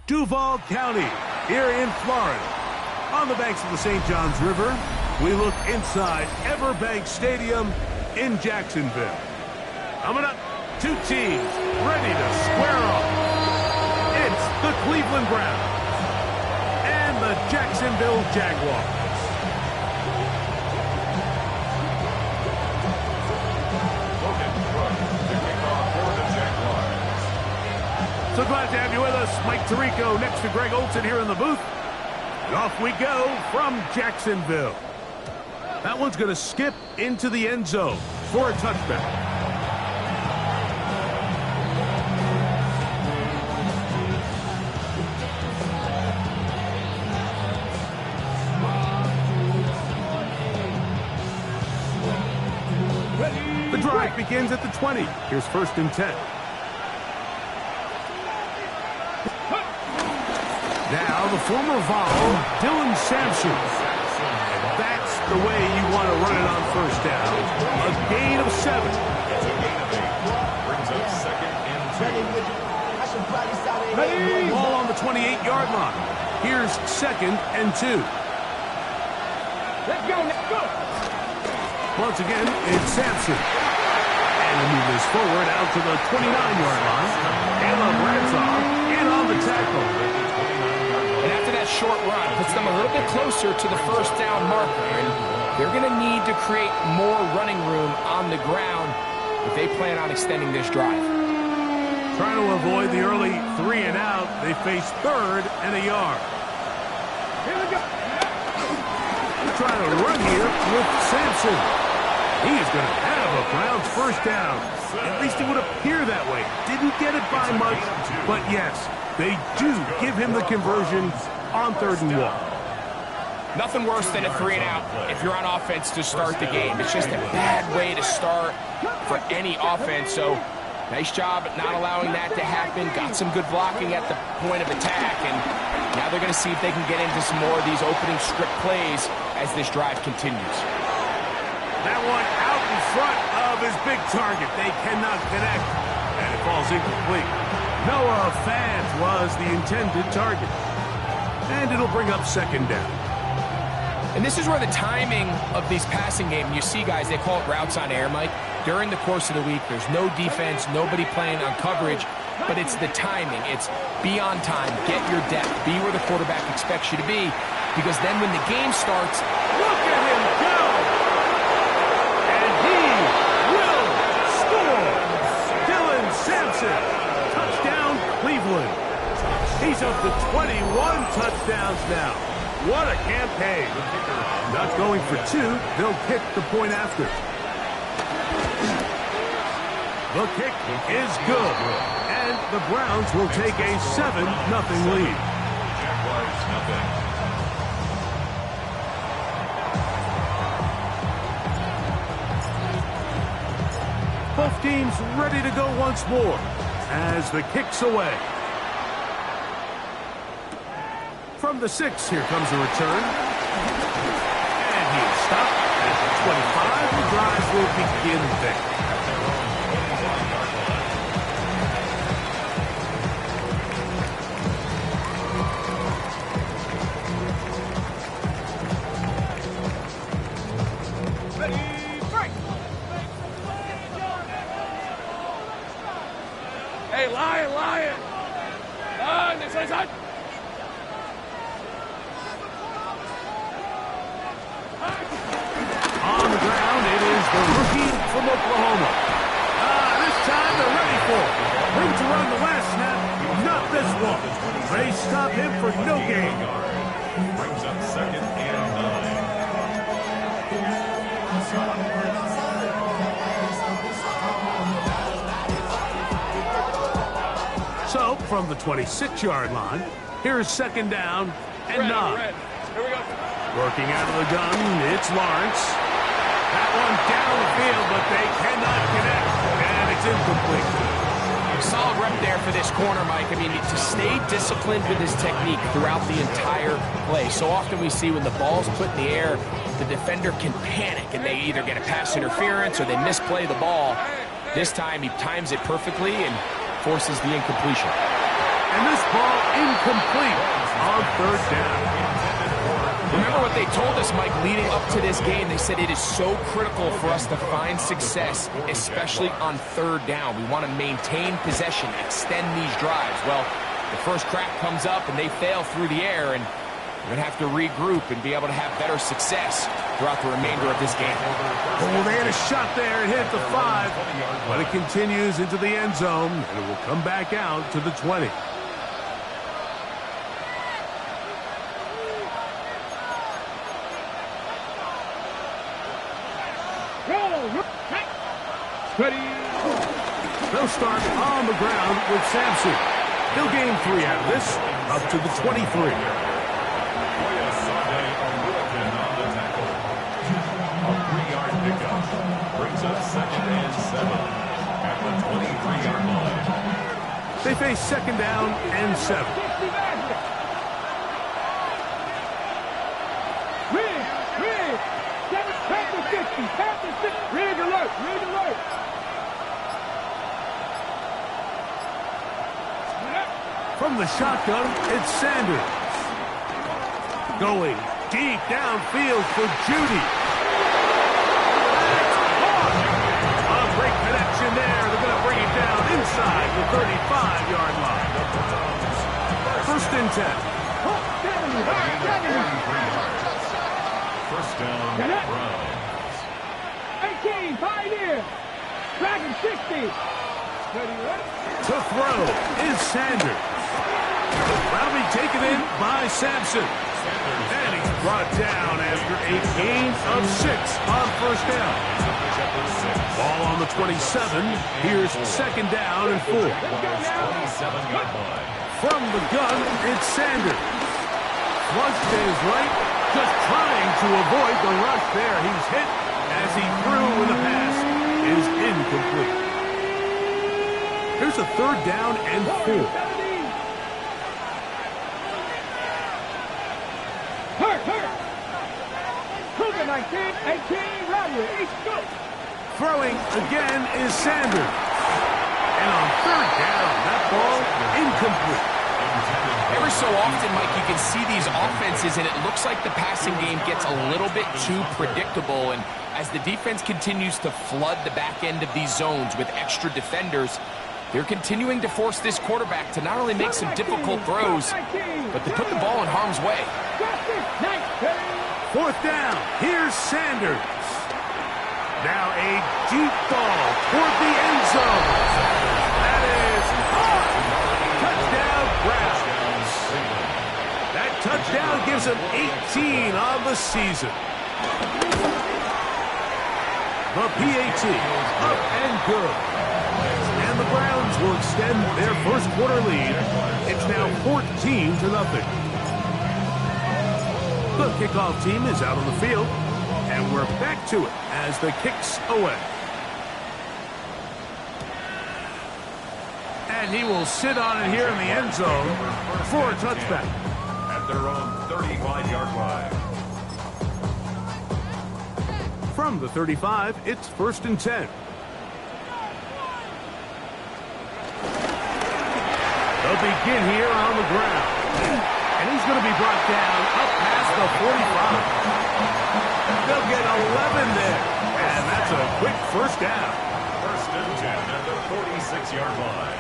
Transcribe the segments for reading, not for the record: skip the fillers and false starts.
Duval County, here in Florida. On the banks of the St. Johns River, we look inside Everbank Stadium in Jacksonville. Coming up, two teams ready to square off. It's the Cleveland Browns and the Jacksonville Jaguars. So glad to have you with us. Mike Tirico next to Greg Olson here in the booth. And off we go from Jacksonville. That one's going to skip into the end zone for a touchback. The drive begins at the 20. Here's 1st and 10. Now the former Vol, Dylan Sampson. That's the way you want to run it on 1st down. A gain of 7. Brings up 2nd and 2. Ball on the 28-yard line. Here's 2nd and 2. Let's go. Once again, it's Sampson. And he moves this forward out to the 29-yard line. Caleb Ransoff in on the tackle. And after that short run, puts them a little bit closer to the 1st down marker. And they're going to need to create more running room on the ground if they plan on extending this drive. Trying to avoid the early 3 and out, they face 3rd and a yard. Here we go. Trying to run here with Sampson. He is going to have a Browns 1st down. At least it would appear that way. Didn't get it by much, but yes, they do give him the conversion on 3rd and 1. Nothing worse than a 3 and out if you're on offense to start the game. It's just a bad way to start for any offense. So nice job at not allowing that to happen. Got some good blocking at the point of attack. And now they're going to see if they can get into some more of these opening script plays as this drive continues. That one out in front of his big target. They cannot connect. And it falls incomplete. Noah Fant was the intended target. And it'll bring up 2nd down. And this is where the timing of these passing game, you see guys, they call it routes on air, Mike. During the course of the week, there's no defense, nobody playing on coverage, but it's the timing. It's be on time, get your depth, be where the quarterback expects you to be, because then when the game starts, look at him go! And he will score! Dylan Sampson, touchdown Cleveland. He's up to 21 touchdowns now. What a campaign. Not going for 2. They'll kick the point after. The kick is good. And the Browns will take a 7-0 lead. Jaguars, nothing. Both teams ready to go once more as the kick's away. From the 6, here comes a return. And he's stopped at the 25. The drive will begin there. ready, break! Hey, Lion! This is it! On the ground, it is the rookie from Oklahoma. This time they're ready for it. Room to run the last snap, not this one. They stop him for no gain. Brings up 2nd and 9. So, from the 26-yard line, here's 2nd down and 9. Here we go. Working out of the gun, it's Lawrence. That one down the field, but they cannot connect. And it's incomplete. Solid rep there for this corner, Mike. I mean, to stay disciplined with his technique throughout the entire play. So often we see when the ball's put in the air, the defender can panic, and they either get a pass interference or they misplay the ball. This time, he times it perfectly and forces the incompletion. And this ball incomplete on 3rd down. Remember what they told us, Mike, leading up to this game. They said it is so critical for us to find success, especially on third down. We want to maintain possession, extend these drives. Well, the first crack comes up and they fail through the air, and we're going to have to regroup and be able to have better success throughout the remainder of this game. Oh, they had a shot there. It hit the 5, but it continues into the end zone, and it will come back out to the 20. They'll start on the ground with Sampson. He'll gain 3 out of this, up to the 23. Brings up 2nd and 7 at the 23-yard line. They face 2nd down and 7. Rig alert! Rig alert! From the shotgun, it's Sanders. Going deep downfield for Judy. Great connection there. They're going to bring it down inside the 35-yard line. 1st and 10. First down, Browns. 18, Pioneer. Dragon 60. To throw is Sanders. That'll be taken in by Sampson. And he's brought down after a gain of 6 on 1st down. Ball on the 27. Here's 2nd down and 4. From the gun, it's Sanders. Flushed to his right, just trying to avoid the rush there. He's hit as he threw when the pass is incomplete. Here's a 3rd down and 4. Hurt! 19, 18, Rodney, East Coast. Throwing again is Sanders. And on 3rd down, that ball incomplete. Every so often, Mike, you can see these offenses, and it looks like the passing game gets a little bit too predictable. And as the defense continues to flood the back end of these zones with extra defenders, they're continuing to force this quarterback to not only make some difficult throws, but to put the ball in harm's way. 4th down. Here's Sanders. Now a deep ball toward the end zone. That is touchdown Browns. That touchdown gives them 18 on the season. The PAT up and good. And the Browns will extend their first quarter lead. It's now 14-0. The kickoff team is out on the field, and we're back to it as the kick's away. And he will sit on it here in the end zone for a touchback. At their own 35-yard line. From the 35, it's 1st and 10. They'll begin here on the ground. And he's going to be brought down up past the 45. They'll get 11 there. And that's a quick 1st down. 1st and 10 at the 46-yard line.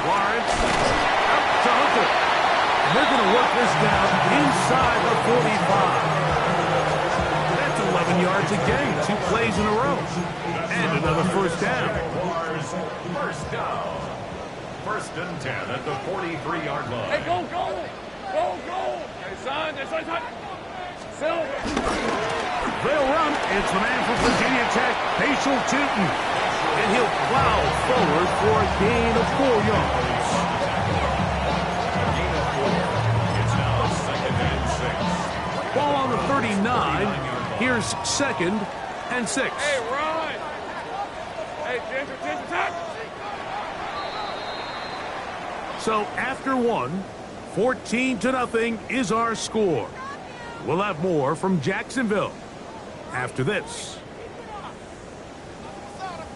Lawrence out to Hunter. And they're going to work this down inside the 45. That's 11 yards again. 2 plays in a row. And another 1st down. 1st down. 1st and 10 at the 43-yard line. Hey, go! Hey, son, Silver. They'll run. It's the man from Virginia Tech, Facial Tootin. And he'll plow forward for a gain of 4 yards. A gain of 4. It's now 2nd and 6. Ball on the 39. Here's 2nd and 6. Hey, run! Hey, Ginger, touch! So after 1, 14-0 is our score. We'll have more from Jacksonville after this.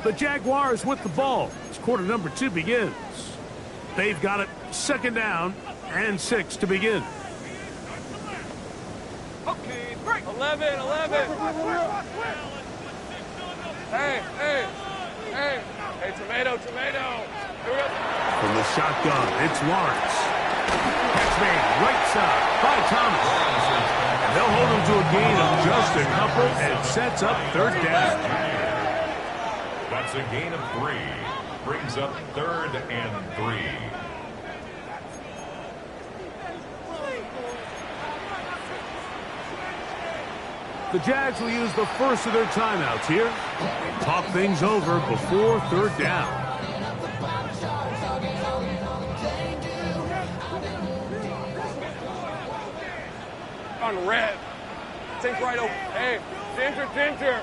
The Jaguars with the ball as quarter number 2 begins. They've got it. Second down and 6 to begin. Okay, break. 11. Hey, tomato. Here we go. From the shotgun, it's Lawrence. Catch made right side by Thomas. And they'll hold him to a gain of just a couple and sets up third down. That's a gain of 3. Brings up 3rd and 3. The Jags will use the first of their timeouts here. Talk things over before third down. On red. Think right over. Hey, Ginger.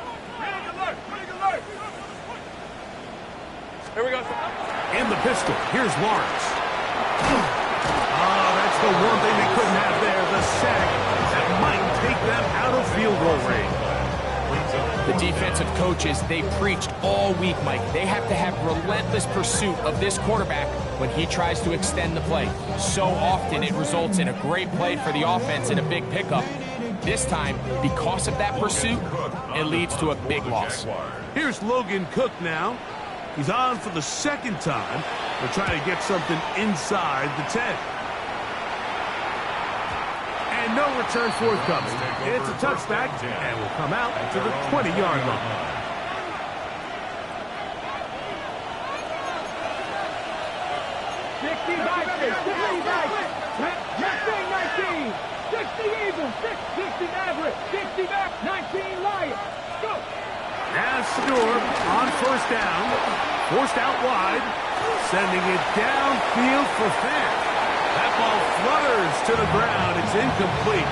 Here we go. In the pistol, here's Lawrence. That's the one thing they couldn't have there, the sack. That might take them out of field goal range. The defensive coaches, they preached all week, Mike. They have to have relentless pursuit of this quarterback when he tries to extend the play. So often it results in a great play for the offense and a big pickup. This time, because of that pursuit, it leads to a big loss. Here's Logan Cook now. He's on for the second time. They're trying to get something inside the 10. And no return forthcoming. It's a touchback and will come out to the 20-yard line. Now Stewart on first down, forced out wide, sending it downfield for Fan. That ball flutters to the ground. It's incomplete.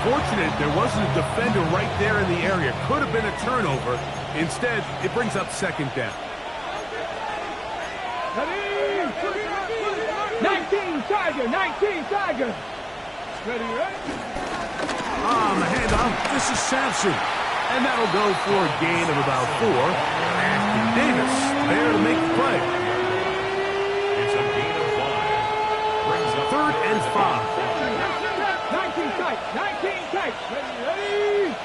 Fortunate there wasn't a defender right there in the area. Could have been a turnover. Instead, it brings up second down. 19 Tiger. Ready? On the handoff, this is Sampson. And that'll go for a gain of about 4. Ashton Davis there to make the play. It's a gain of 5. Brings up 3rd and 5. 19 tight. Ready?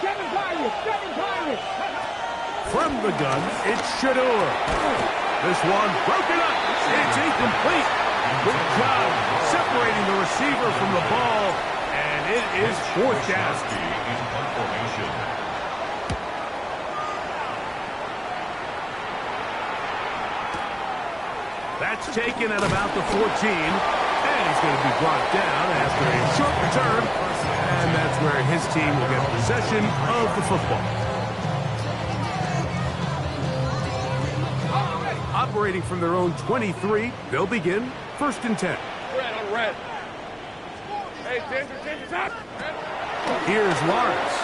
7 Pirates. From the gun, it's Shadur. This one broken up. It's incomplete. Good job separating the receiver from the ball. And it is 4th down. in formation. That's taken at about the 14. And he's going to be brought down after a short return. And that's where his team will get possession of the football. Operating from their own 23, they'll begin 1st and 10. Red on red. Hey, Ginger, top. Here's Lawrence.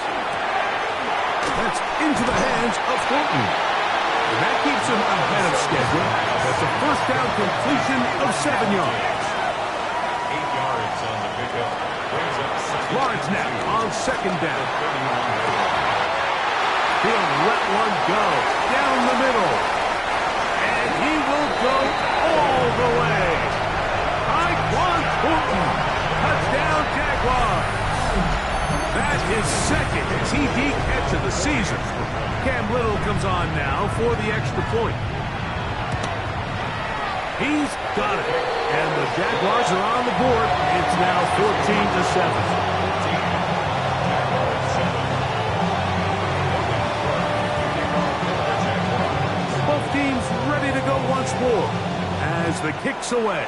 That's into the hands of Thornton. And that keeps him ahead of schedule. That's a first down completion of 7 yards. 8 yards on the pickup. Brings up Lawrence now on 2nd down. He'll let one go down the middle. And he will go all the way. Tyquan Thornton. Touchdown, Jaguars. That's his 2nd TD catch of the season. Cam Little comes on now for the extra point. He's got it. And the Jaguars are on the board. It's now 14-7. Both teams ready to go once more as the kick's away.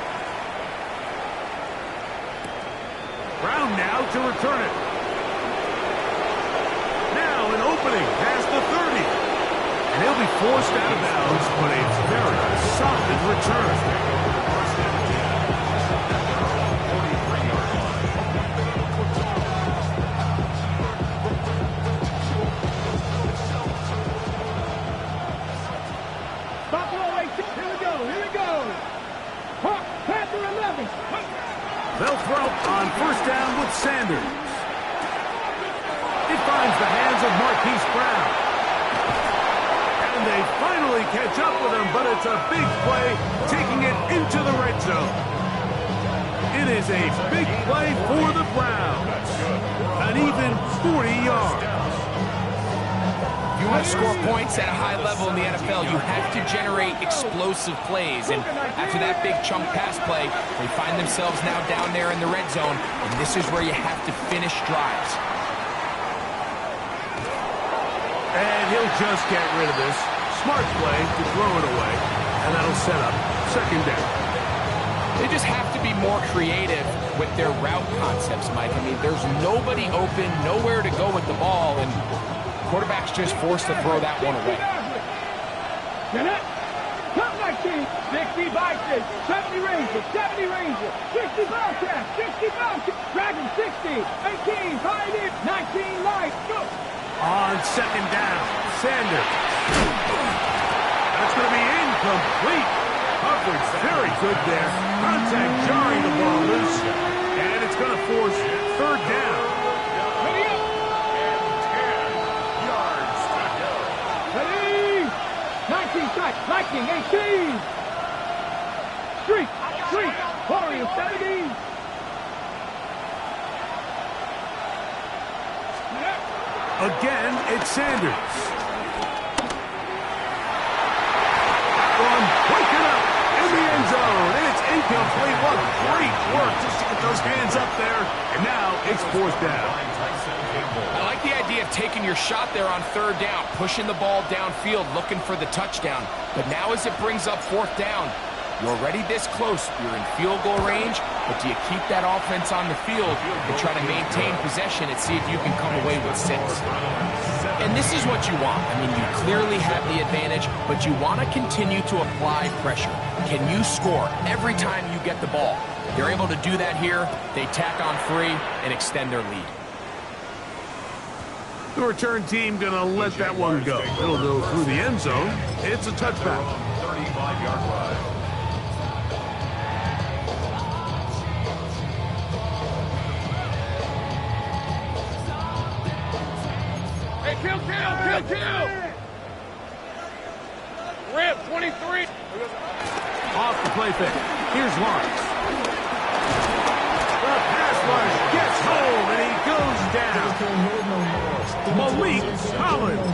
Brown now to return it. Now an opening past the 30. And he'll be forced out of bounds, but a very solid return. They'll throw on first down with Sanders. It finds the hands of Marquise Brown. And they finally catch up with him, but it's a big play, taking it into the red zone. It is a big play for the Browns. An even 40 yards. If you want to score points at a high level in the NFL, you have to generate explosive plays. And after that big chunk pass play, they find themselves now down there in the red zone. And this is where you have to finish drives. And he'll just get rid of this. Smart play to throw it away. And that'll set up second down. They just have to be more creative with their route concepts, Mike. I mean, there's nobody open, nowhere to go with the ball, and quarterback's just forced to throw that one away. Get it. Top 19. 60 Bison. 70 Ranger. 70 Ranger. 60 Bobcat. 60 Bobcat. Dragon 60. 18 Pioneer. 19 Light. Go. On second down, Sanders. That's going to be incomplete. Coverage very good there. Contact jarring the ball loose. And it's going to force third down. Ready up. And 10 yards to go. Ready. 19 strike. Lightning 18. Streak. Streak. Warrior 70. Again, it's Sanders. One, breaking up in the end zone, and it's incomplete. What great work just to get those hands up there, and now it's fourth down. I like the idea of taking your shot there on third down, pushing the ball downfield, looking for the touchdown. But now as it brings up fourth down, you're already this close. You're in field goal range, but do you keep that offense on the field and try to maintain possession and see if you can come away with 6? And this is what you want. I mean, you clearly have the advantage, but you want to continue to apply pressure. Can you score every time you get the ball? They're able to do that here. They tack on 3 and extend their lead. The return team going to let that one go. It'll go through the end zone. It's a touchback. 35-yard run. Hey, kill! Rip, 23. Off the play fake. Here's Lawrence. The pass rush gets home, and he goes down. Malik Collins.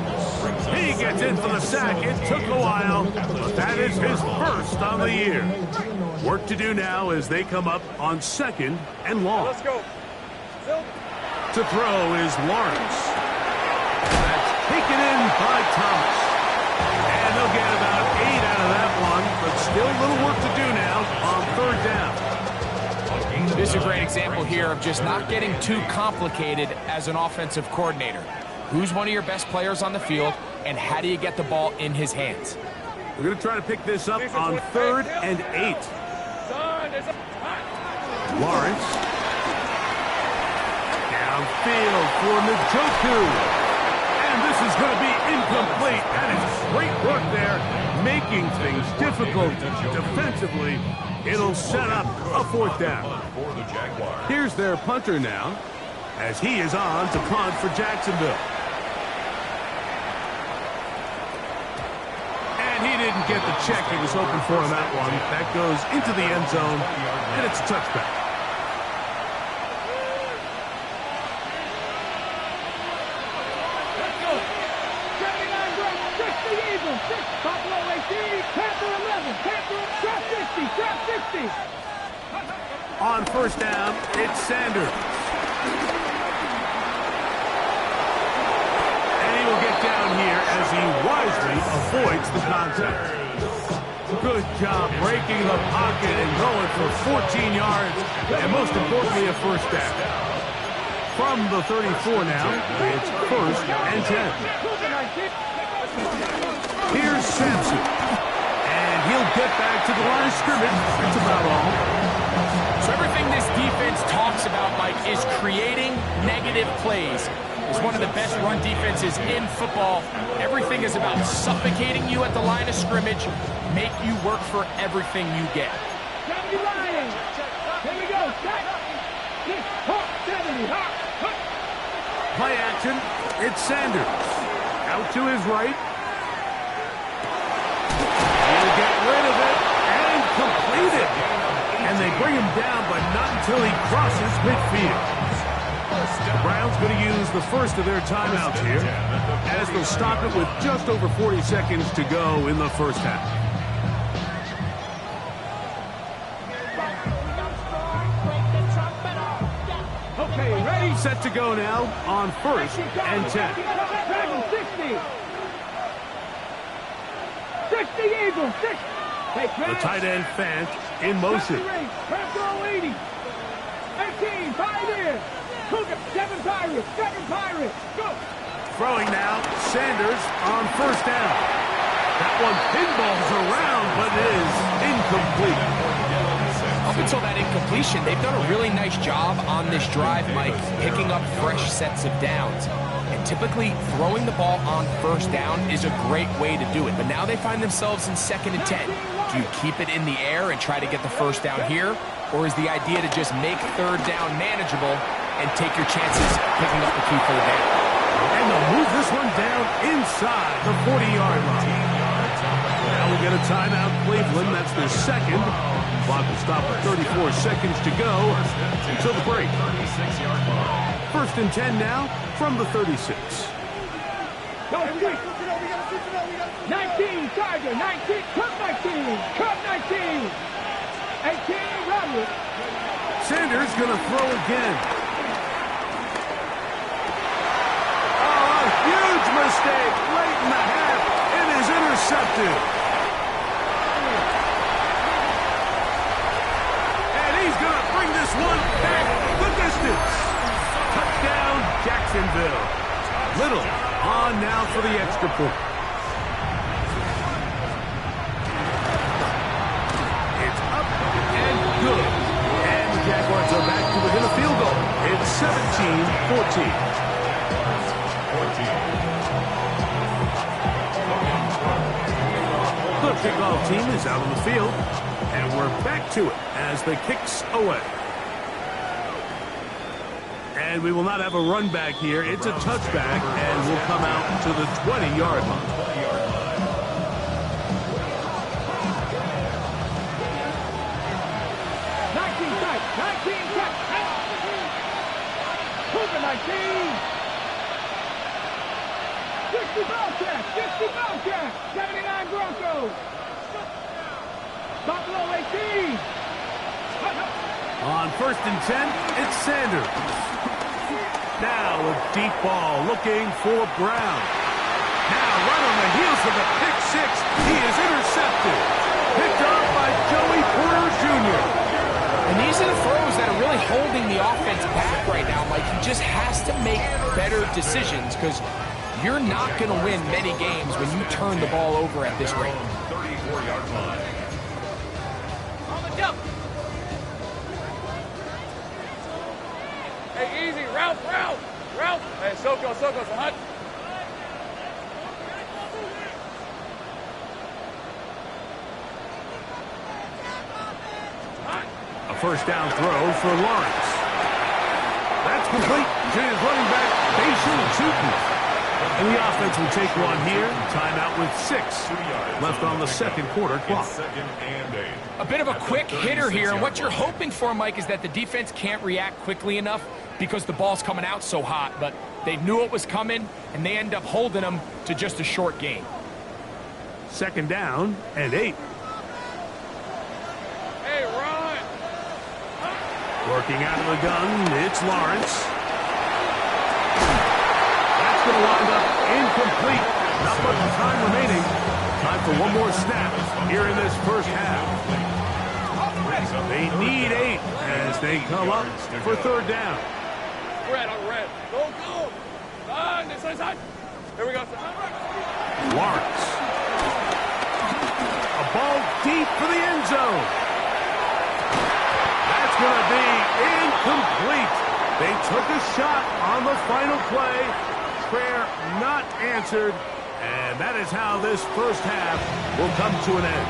He gets in for the sack. It took a while, but that is his first on the year. Work to do now as they come up on second and long. Let's go. To throw is Lawrence. That's taken in by Thomas. And they'll get about 8 out of that one, but still a little work to do now on third down. This is a great example here of just not getting too complicated as an offensive coordinator. Who's one of your best players on the field, and how do you get the ball in his hands? We're going to try to pick this up on third and 8. Lawrence. Downfield for Gotw. And this is going to be incomplete. That is great work there, making things difficult defensively. It'll set up a fourth down. Here's their punter now, as he is on to punt for Jacksonville. And he didn't get the check he was hoping for on that one. That goes into the end zone, and it's a touchback. On first down, it's Sanders. And he will get down here as he wisely avoids the contact. Good job breaking the pocket and going for 14 yards, and most importantly, a first down. From the 34 now, it's first and 10. Here's Sampson. And he'll get back to the line of scrimmage. That's about all. So everything this defense talks about, Mike, is creating negative plays. It's one of the best run defenses in football. Everything is about suffocating you at the line of scrimmage, make you work for everything you get. 70 Lions. Here we go. 70. Play action. It's Sanders. Out to his right. He'll get rid of it and complete it. And they bring him down, but not until he crosses midfield. The Browns going to use the first of their timeouts here, as they'll stop it with just over 40 seconds to go in the first half. Okay, ready? Set to go now on 1st and 10. Dragon 60. 60 Eagles. 60. The tight end Fant in motion. Press roll 80. 18. Pioneer. Cougar. 7 Pirates. 7 Pirates. Go. Throwing now, Sanders on 1st down. That one pinballs around, but it is incomplete. Up until that incompletion, they've done a really nice job on this drive, Mike, picking up fresh sets of downs. And typically, throwing the ball on 1st down is a great way to do it. But now they find themselves in 2nd and 10. Do you keep it in the air and try to get the 1st down here? Or is the idea to just make 3rd down manageable and take your chances picking up the key 3rd down? And they'll move this one down inside the 40-yard line. Now we get a timeout, Cleveland. That's their second. Clock will stop with 34 seconds to go until the break. 1st and 10 now from the 36. 19, Tiger, 19, Cup 19, Cup 19, 18, Roderick. Sanders going to throw again. Huge mistake late in the half. It is intercepted. And he's going to bring this one back the distance. Touchdown, Jacksonville. Little on now for the extra point. It's up and good. And the Jaguars are back to within a field goal. It's 17-14. The kickoff team is out on the field, and we're back to it as the kicks away. And we will not have a run back here. It's a touchback, and we'll come out to the 20-yard line. 60 Bobcats, 60 Bobcats, 79 Broncos. Buffalo 18. On 1st and 10, it's Sanders. Now a deep ball looking for Brown. Now right on the heels of the pick 6, he is intercepted. Picked off by Joey Porter Jr. And these are the throws that are really holding the offense back right now. Like, he just has to make better decisions because you're not going to win many games when you turn the ball over at this rate. 34-yard line. On the jump. Hey, easy. Ralph. Hey, Soko, so hunt. A 1st down throw for Lawrence. That's complete to his running back, Bayshore Tootin. And the offense will take one here. Timeout with 6 left on the 2nd quarter clock. A bit of a quick hitter here. And what you're hoping for, Mike, is that the defense can't react quickly enough because the ball's coming out so hot. But they knew it was coming, and they end up holding them to just a short gain. 2nd down and 8. Hey, run. Working out of the gun, it's Lawrence. That's going to wind up incomplete. Not much time remaining. Time for one more snap here in this first half. They need 8 as they come up for 3rd down. Red on red. Go. This side. Here we go. Lawrence. A ball deep for the end zone. That's going to be incomplete. They took a shot on the final play. Prayer not answered. And that is how this first half will come to an end.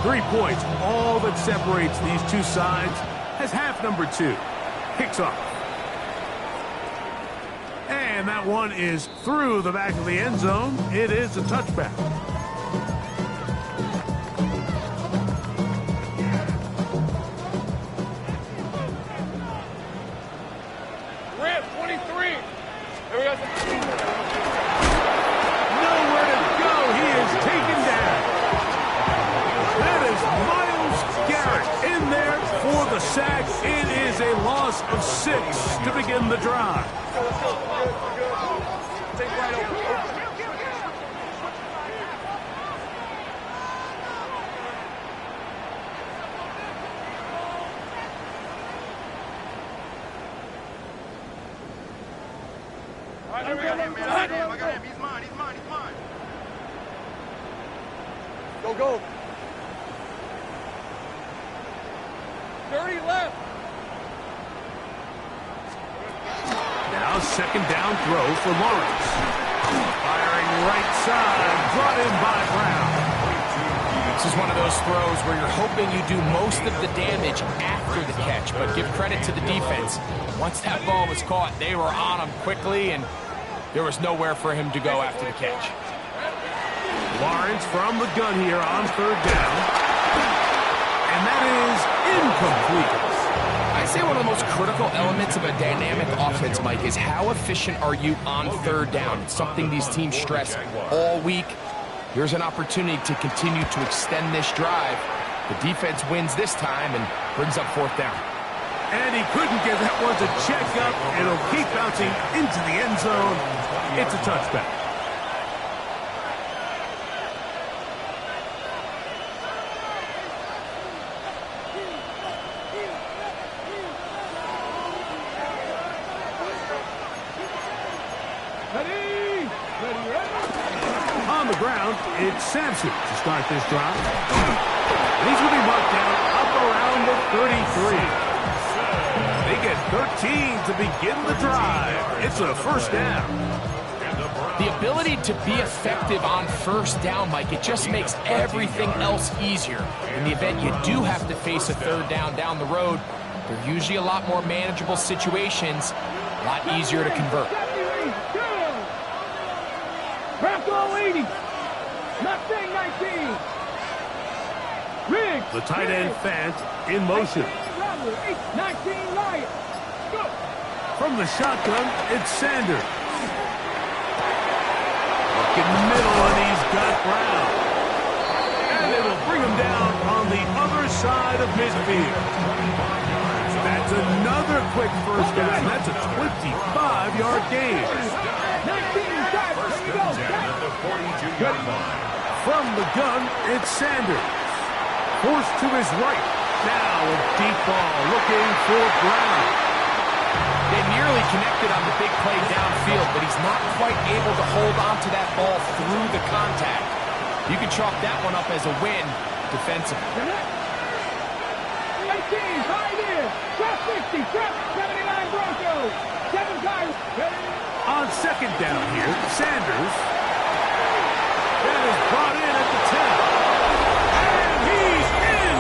Three points, all that separates these two sides, as half number 2 kicks off. And that one is through the back of the end zone. It is a touchback. Rip, 23. Here we go. Nowhere to go. He is taken down. That is Myles Garrett in there for the sack. It is a loss of 6 to begin the drive. Let's go. Take right over. I got him. He's mine. Go. 30 left. Now second down throw for Lawrence. Firing right side, brought in by Brown. This is one of those throws where you're hoping you do most of the damage after the catch, but give credit to the defense. Once that ball was caught, they were on him quickly, and there was nowhere for him to go after the catch. Lawrence from the gun here on third down. And that is incomplete. I say one of the most critical elements of a dynamic offense, Mike, is how efficient are you on third down? It's something these teams stress all week. Here's an opportunity to continue to extend this drive. The defense wins this time and brings up fourth down. And he couldn't get that one to check up. It'll keep bouncing into the end zone. It's a touchback. On the ground, it's Sampson to start this drive. And he's going to be marked down up around the 33. They get 13 to begin the drive. It's a first down. The ability to be effective on first down, Mike, it just makes everything else easier. In the event you do have to face a third down the road, they're usually a lot more manageable situations, a lot easier to convert. Craft all 80. Mustang 19. Riggs. The tight end Fant in motion. 19 Lion. Go. From the shotgun, it's Sanders. Looking middle, and he's got Brown. And it'll bring him down on the other side of midfield. That's another quick first down. That's a 25-yard gain. 19 inside. Here we go. The 42-yard line. From the gun, it's Sanders. Forced to his right. Now a deep ball looking for Brown. They nearly connected on the big play downfield, but he's not quite able to hold on to that ball through the contact. You can chalk that one up as a win defensively. 18, tied in. Trap 60, trap 79 Broncos. 7 times. On second down here, Sanders. That is brought in at the 10. And he's in!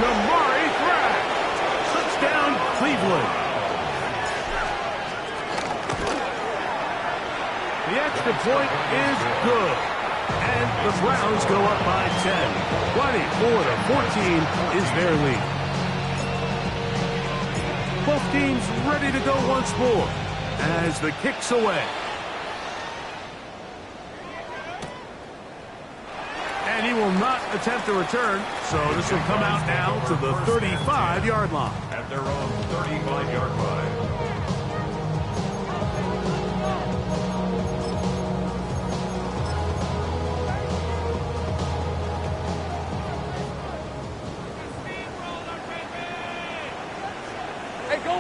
Kamari Thrash. Touchdown, Cleveland. The extra point is good. And the Browns go up by 10. 24-14 is their lead. Both teams ready to go once more as the kick's away. And he will not attempt a return, so this will come out now to the 35-yard line. At their own 35-yard line. Hey, go.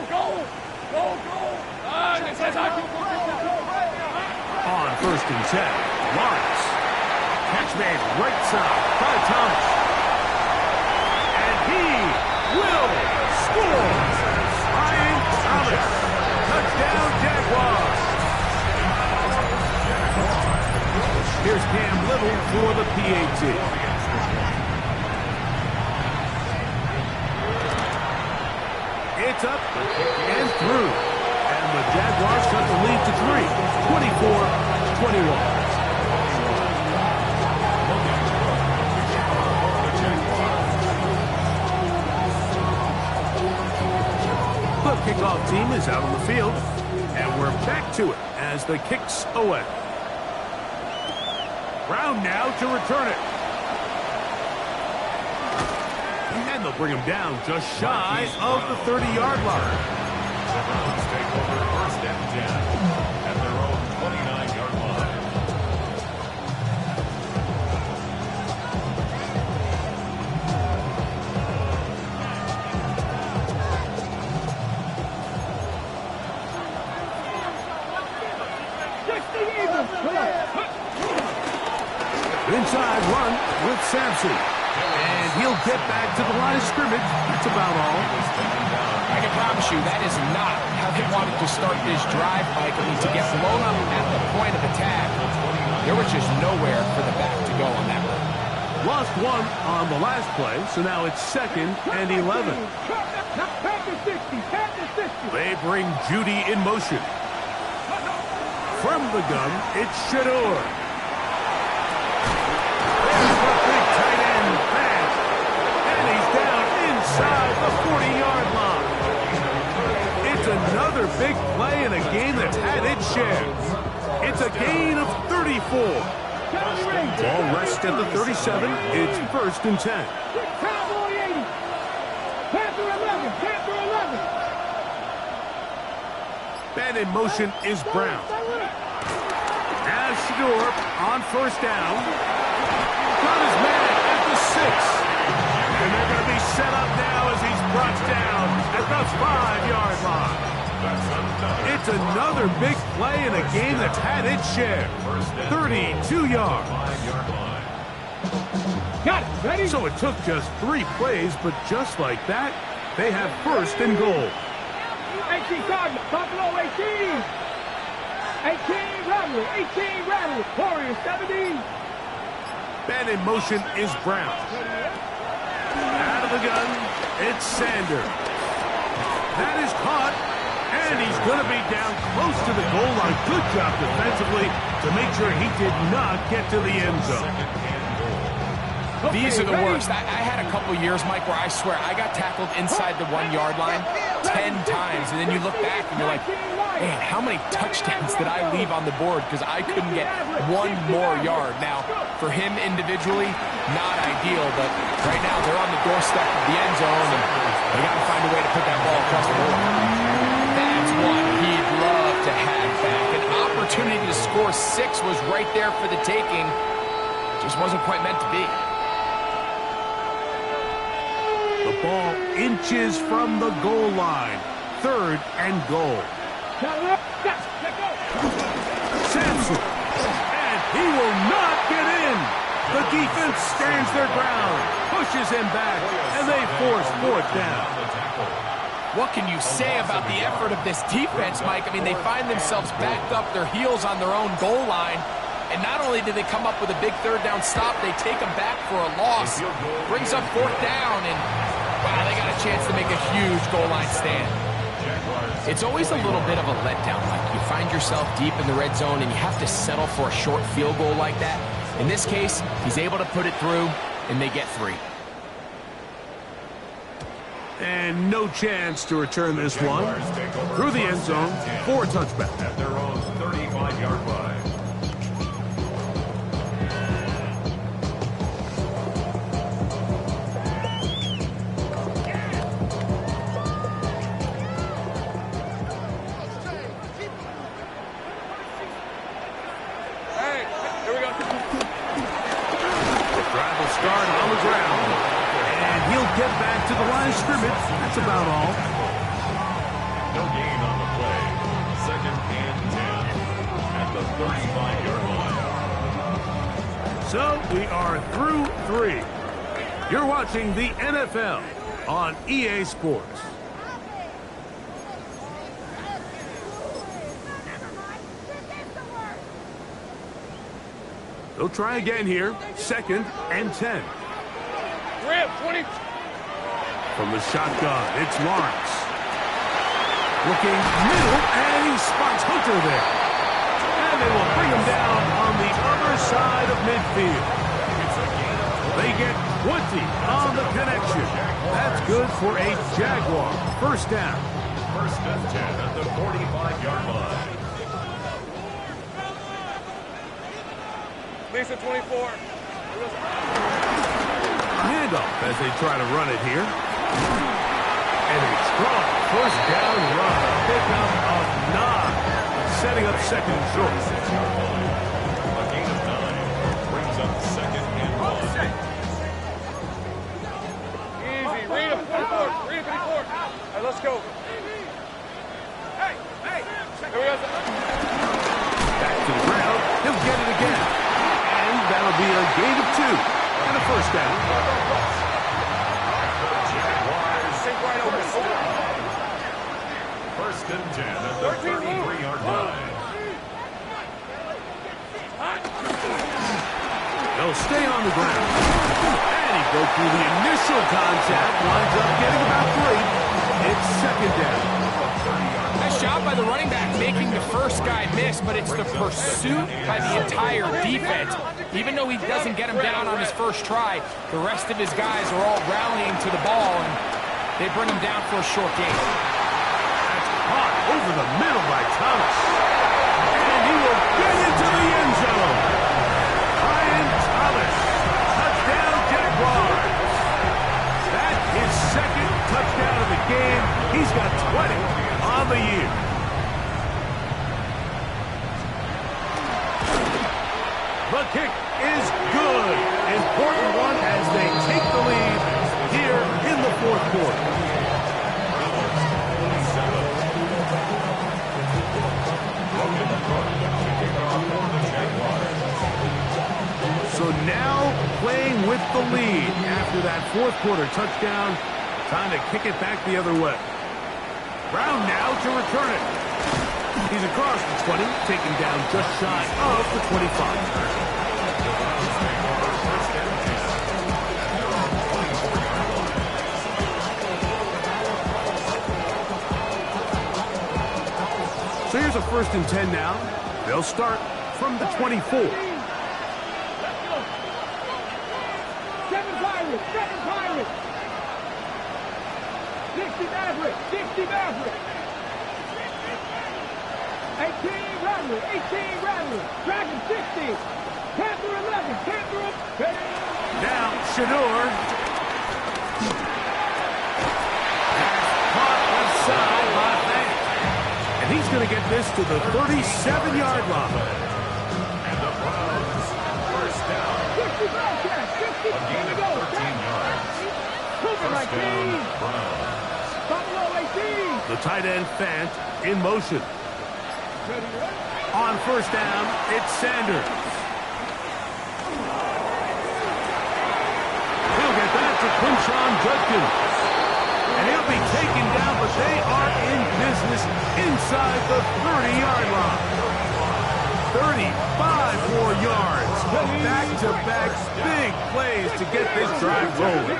On first and 10, Lawrence. Catch made right side by Thomas. And he will score. Ryan Thomas. Touchdown, Jaguars. Here's Cam Little for the PAT. It's up and through. And the Jaguars cut the lead to 3. 21. The kickoff team is out on the field, and we're back to it as the kick's away. Brown now to return it. And they'll bring him down just shy of the 30-yard line. The Browns take over 1st and 10 at their own 29-yard line. Inside run with Sampson. And he'll get back to the line of scrimmage. That's about all. I can promise you that is not how they wanted to start this drive, Mike. I mean, to get blown up at the point of attack, there was just nowhere for the back to go on that one. Lost one on the last play, so now it's 2nd and 11. They bring Judy in motion. From the gun, it's Shador. Big tight end pass. And he's down inside the 40-yard line. It's another big play in a game that's had its share. It's a gain of 34. Ball rests at the 37. It's 1st and 10. Man in motion is Brown. Now Shador on 1st down. Got his man at the 6. And they're going to be set up now as he's brought down at the 5-yard line. It's another big play in a game that's had its share. 32 yards. Got it. Ready? So it took just 3 plays, but just like that, they have 1st and goal. 18 Cardinals. Buffalo 18. 18 Rebel. 18 Rebel. Warriors 17. Man in motion is Brown. Out of the gun, it's Sanders. That is caught, and he's going to be down close to the goal line. Good job defensively to make sure he did not get to the end zone. These are the worst. I had a couple years, Mike, where I swear I got tackled inside the 1-yard line 10 times, and then you look back and you're like, man, how many touchdowns did I leave on the board because I couldn't get one more yard? Now, for him individually, not ideal, but right now they're on the doorstep of the end zone, and they got to find a way to put that ball across the board. That's one he'd love to have back. An opportunity to score 6 was right there for the taking. Just wasn't quite meant to be. The ball inches from the goal line. 3rd and goal. Sampson. And he will not get in. The defense stands their ground, pushes him back, and they force 4th down. What can you say about the effort of this defense, Mike? I mean, they find themselves backed up their heels on their own goal line. And not only do they come up with a big 3rd down stop, they take them back for a loss. Brings up 4th down, and wow, they got a chance to make a huge goal line stand. It's always a little bit of a letdown. Like you find yourself deep in the red zone and you have to settle for a short field goal like that. In this case, he's able to put it through, and they get 3. And no chance to return this one. Through the end zone for a touchback. At their own 35-yard line. Start on the ground, and he'll get back to the line of scrimmage. That's about all. No gain on the play. 2nd and 10 at the 35-yard line. So we are through 3. You're watching the NFL on EA Sports. They'll try again here. 2nd and 10. Grab 20. From the shotgun, it's Lawrence. Looking middle, and he spots Hunter there. And they will bring him down on the other side of midfield. They get 20 on the connection. That's good for a Jaguar first down. First and 10 at the 45-yard line. Lisa 24. Handoff as they try to run it here. And a strong first down run. Pickup of 9. Setting up second and short. A gain of 9 brings up second and 1. Easy. Read him. 24. Read him 54. All right, let's go. Hey. Here we go. Back to the ground. He'll get it again. And that'll be a gain of 2. And a first down. Sink right over. First and 10 at the 33-yard line. They'll stay on the ground. And he broke through the initial contact. Winds up getting about 3. It's second down. Nice job by the running back making the first guy miss, but it's the pursuit by the entire defense. Even though he doesn't get him down on his first try, the rest of his guys are all rallying to the ball, and they bring him down for a short gain. That's caught over the middle by Thomas. And he will get into the end zone. Ryan Thomas. Touchdown, Jaguars. That's his second touchdown of the game. He's got 20 on the year. The kick is good. Important one as they take the lead here in the fourth quarter. So now playing with the lead after that fourth quarter touchdown. Time to kick it back the other way. Brown now to return it. He's across the 20, taken down just shy of the 25. So here's a first and 10 now. They'll start from the 24. 7 Pirates. 60 Maverick. 18 Rattler. Dragon 60. Panther 11. Now Shador. Caught inside by Van. And he's going to get this to the 37-yard line. And the Browns first down. 60 Bobcats. 60. A gain of 13 yards. First down, Browns. Buffalo 18. The tight end Fant in motion. On first down, it's Sanders. He'll get that to Quinshon Judkins. And he'll be taken down, but they are in business inside the 30-yard line. 35 more yards. Back-to-back big plays to get this drive rolling.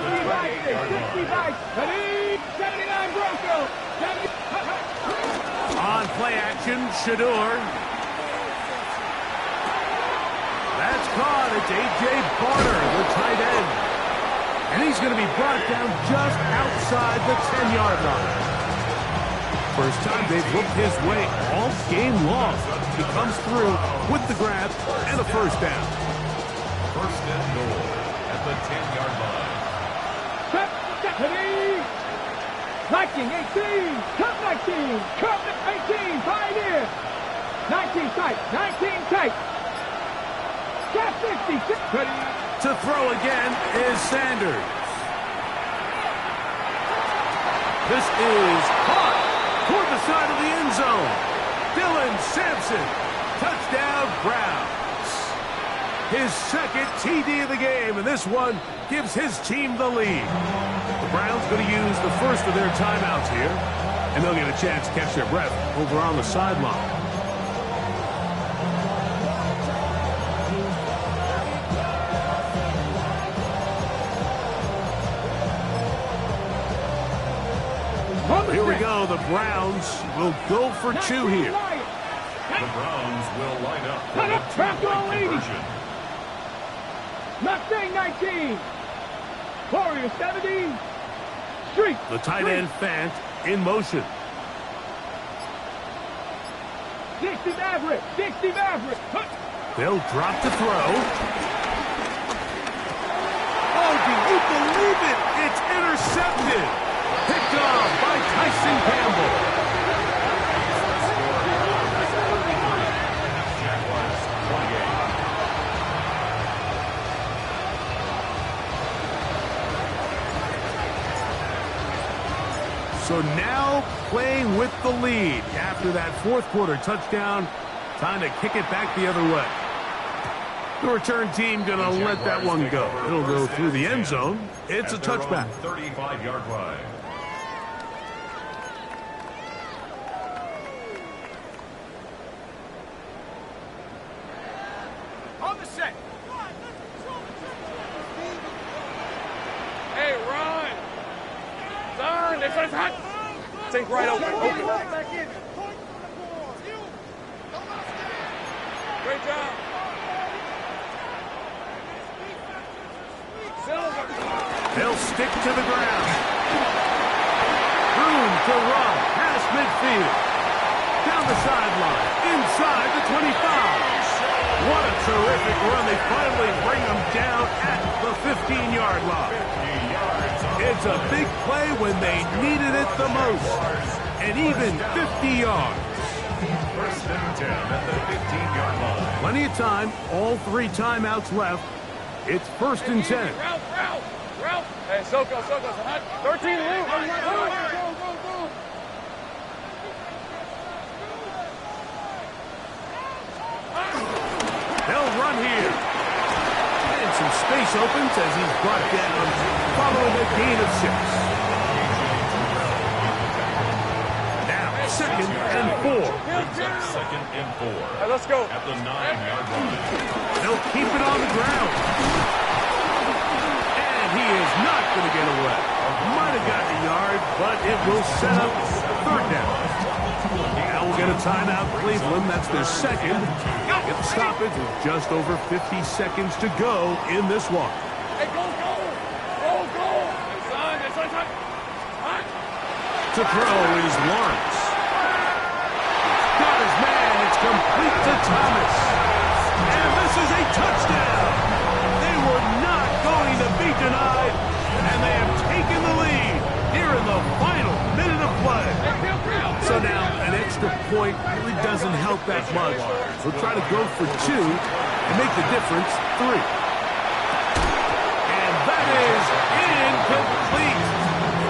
79 Broncos. On play action, Shador. That's caught. It's A.J. Barter, the tight end. And he's going to be brought down just outside the 10-yard line. First time they've looked his way all game long. He comes through with the grab and a first down. First and goal at the 10-yard line. Viking 18, Cup 19, Cup 18, Pioneer. 19 tight. Cap 50, To throw again is Sanders. This is caught toward the side of the end zone. Dylan Sampson, touchdown Browns. His second TD of the game, and this one gives his team the lead. The Browns going to use the first of their timeouts here, and they'll get a chance to catch their breath over on the sideline. Here we go. The Browns will go for 2 here. The Browns will line up for Cut the up, back to two-point a lady. conversion. Mustang 19. Warrior 70. Street. The tight end Fant in motion. 60 Maverick. 60 Maverick. Huh. They'll drop to throw. Oh, do you believe it? It's intercepted. Picked off by Tyson Campbell. Jaguars 28. So now playing with the lead. After that fourth quarter touchdown, time to kick it back the other way. The return team going to let that one go. It'll go through the end zone. It's a touchback. 35-yard line. On the set. Hey, run. Son, this one's hot. Sink right open. Great job. Silver. They'll stick to the ground. Room to run past midfield. Down the sideline. Inside the 25. What a terrific run. They finally bring them down at the 15-yard line. It's a big play when they needed it the most. And even 50 yards. First and 10 at the 15-yard line. Plenty of time. All 3 timeouts left. It's first and 10. Ralph. Hey, Soko, hot. 13 Lou. Go. They'll run here. And some space opens as he's brought down following a gain of 6. Now, second and 4. Brings up second and 4. Hey, let's go. At the 9-yard line. They'll keep it on the ground. And he is not going to get away. Might have gotten a yard, but it will set up third down. Now we'll get a timeout, Cleveland. That's their second. Get the stoppage with just over 50 seconds to go in this one. Hey, go. Hey, son, this one's hot. To throw is Lawrence. Got his man. It's complete to Thomas. And this is a touchdown. They were not going to be denied, and they have taken the lead here in the final minute of play. So now an extra point really doesn't help that much. We'll try to go for 2 and make the difference 3. And that is incomplete.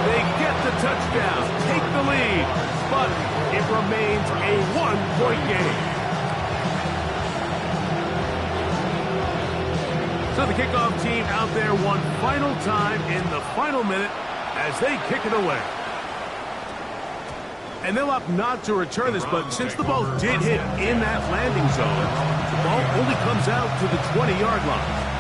They get the touchdown, take the lead, but it remains a 1-point game. So the kickoff team out there one final time in the final minute as they kick it away. And they'll opt not to return this, but since the ball did hit in that landing zone, the ball only comes out to the 20-yard line.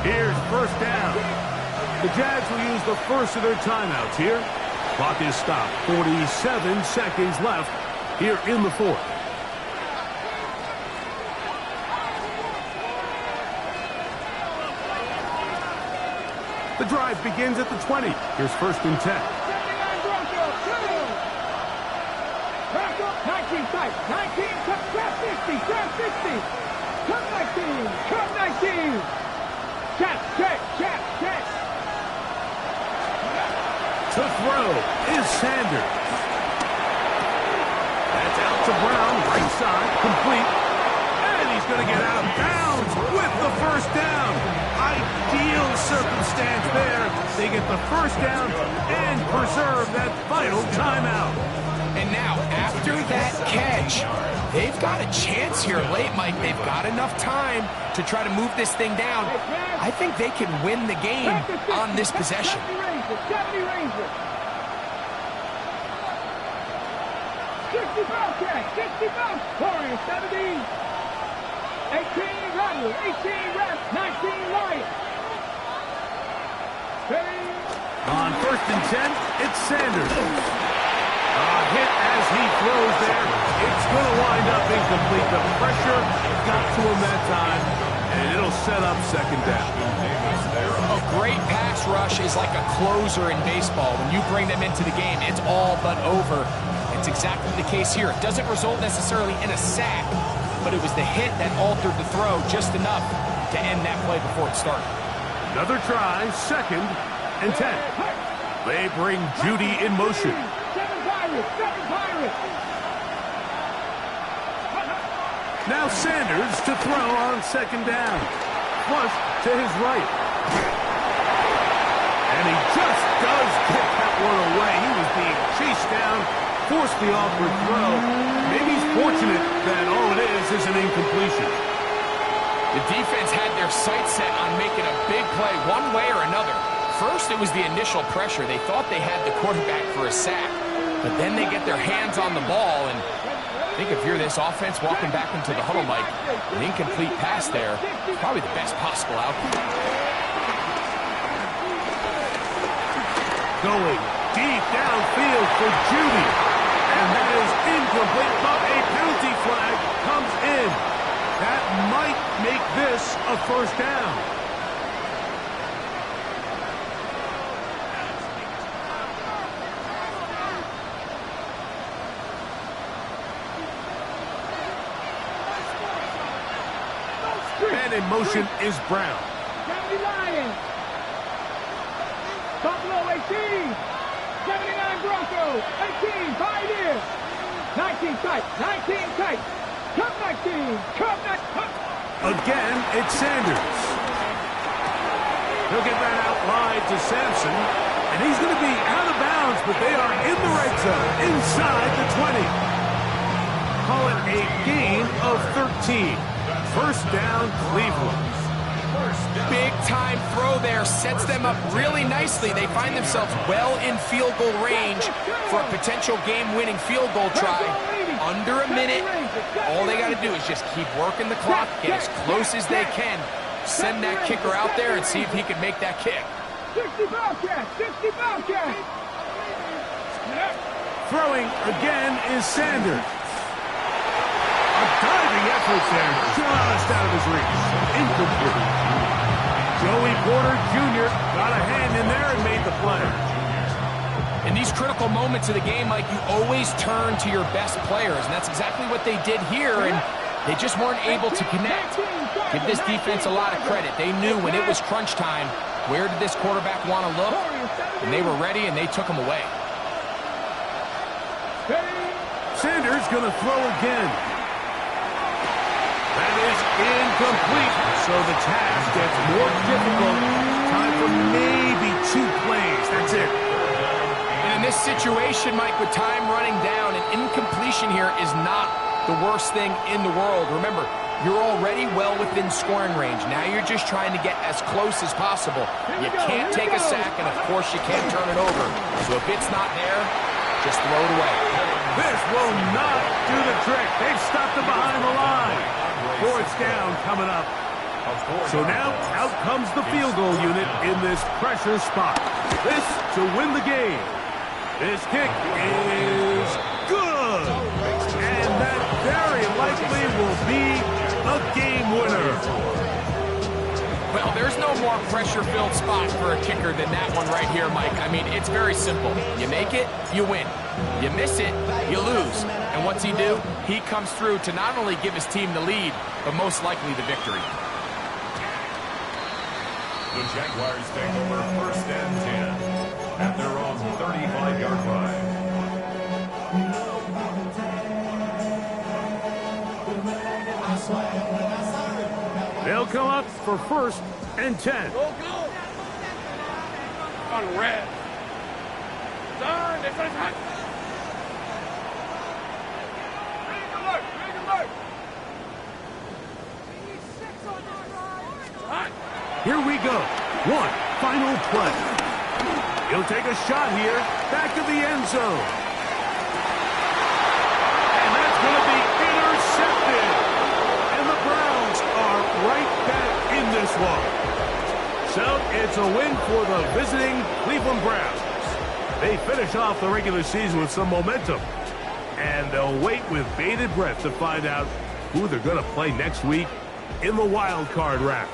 Here's first down. The Jags will use the first of their timeouts here. Clock is stopped. 47 seconds left here in the fourth. The drive begins at the 20. Here's first and 10. 19 tight. 19, trap 60, trap 60. Cut 19. Check. To throw is Sanders. That's out to Brown, right side, complete. And he's going to get out of bounds with the first down. Ideal circumstance there. They get the first down and preserve that final timeout. And now, after that catch, they've got a chance here late, Mike. They've got enough time to try to move this thing down. I think they can win the game on this possession. 70 Ranger. 60 Bobcat. 60 Bobcat. Warrior 70. 18 Rattle. 18 Rap. 19 Lion. 30. On 1st and 10, it's Sanders. Hit as he throws there. It's going to wind up incomplete. The pressure got to him that time, and it'll set up 2nd down. A great pass rush is like a closer in baseball. When you bring them into the game, it's all but over. It's exactly the case here. It doesn't result necessarily in a sack, but it was the hit that altered the throw just enough to end that play before it started. Another try, 2nd and 10. They bring Judy in motion. 7 Pirates. Now Sanders to throw on 2nd down. Flush to his right. And he just does get that one away. He was being chased down, forced the awkward throw. Maybe he's fortunate that all it is an incompletion. The defense had their sights set on making a big play one way or another. First, it was the initial pressure. They thought they had the quarterback for a sack, but then they get their hands on the ball, and I think if you're this offense walking back into the huddle, Mike, an incomplete pass there is probably the best possible outcome. Going deep downfield for Judy. And that is incomplete, but a penalty flag comes in. That might make this a 1st down. And in motion is Brown. County Lions. Buffalo 18. 79 Broncos. 18 Pioneers. 19 tight. 19 tight. Cup 19. Cup 19. Again, it's Sanders. He'll get that out wide to Sampson. And he's going to be out of bounds, but they are in the red zone, inside the 20. Call it a gain of 13. 1st down, Cleveland. Big time throw there, sets them up really nicely. They find themselves well in field goal range for a potential game-winning field goal try. Under a minute, all they got to do is just keep working the clock, get as close as they can, send that kicker out there and see if he can make that kick. 60 Bobcats. 60 Bobcats. Throwing again is Sanders. A diving effort there, just out of his reach. Incomplete. Joey Porter Jr. got a hand in there and made the play. In these critical moments of the game, Mike, you always turn to your best players, and that's exactly what they did here, and they just weren't able to connect. Give this defense a lot of credit. They knew when it was crunch time, where did this quarterback want to look, and they were ready, and they took him away. Sanders going to throw again. That is incomplete, so the task gets more difficult. Time for maybe 2 plays. That's it. And in this situation, Mike, with time running down, an incompletion here is not the worst thing in the world. Remember, you're already well within scoring range. Now you're just trying to get as close as possible. You can't take a sack, and of course you can't turn it over. So if it's not there, just throw it away. This will not do the trick. They've stopped him behind the line. 4th down coming up. So now out comes the field goal unit in this pressure spot. This to win the game. This kick is good. And that very likely will be a game winner. Well, there's no more pressure-filled spot for a kicker than that one right here, Mike. I mean, it's very simple. You make it, you win. You miss it, you lose. And what's he do? He comes through to not only give his team the lead, but most likely the victory. The Jaguars take over 1st and 10 at their own 35-yard line. They'll come up for 1st and 10. Go, go. On red. Done. This is hot. Big alert. Big alert. Hot. Here we go. One final play. He'll take a shot here. Back to the end zone. And that's going to be intercepted. And the Browns are right back in this one. So it's a win for the visiting Cleveland Browns. They finish off the regular season with some momentum, and they'll wait with bated breath to find out who they're going to play next week in the wild card round.